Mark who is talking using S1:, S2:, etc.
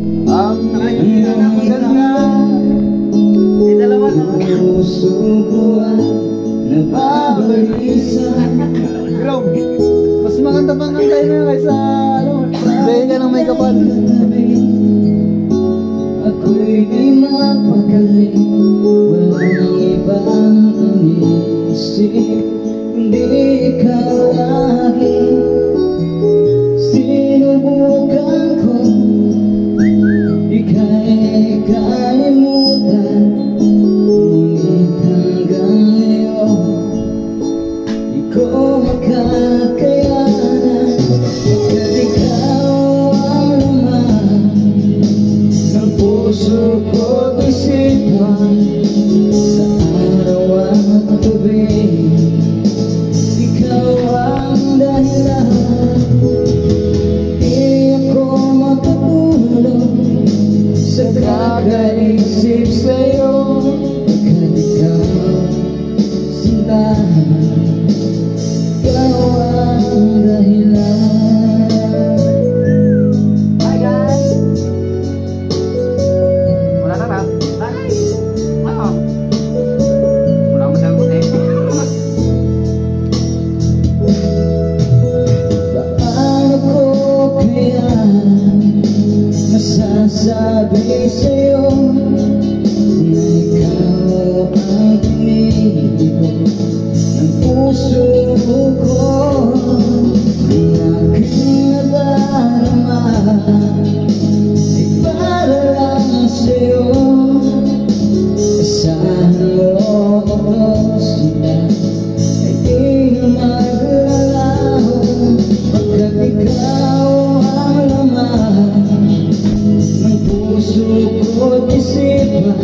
S1: Ang maganda may dalawa na puso ko ang nababalisan. Grong, mas maganda pang kantayin mo kaysa dahil ka ng may kapal. Ako'y di mapakali, walang ibang inisip, hindi ikaw lagi. Sinubukan ko ika'y kalimutan, ngunit hanggang ngayon di ko makakayanan. Pagkat ikaw ang laman ng puso ko't isipan, sa araw at gabi ikaw ang dahilan. Sa kakaisip sa'yo, pagkat ikaw sinta, ikaw ang dahilan. Hi guys! Wala na rap? Hi! Ano? Wala mo siyang puti. Paano ko kaya masasabi sa'yo na ikaw ang pinili ng puso ko? Ang aking nadarama ay para lang sa'yo. Asahan mo ito sila ay di na maglalaho, pagkat ikaw ang laman ng puso ko't isipan,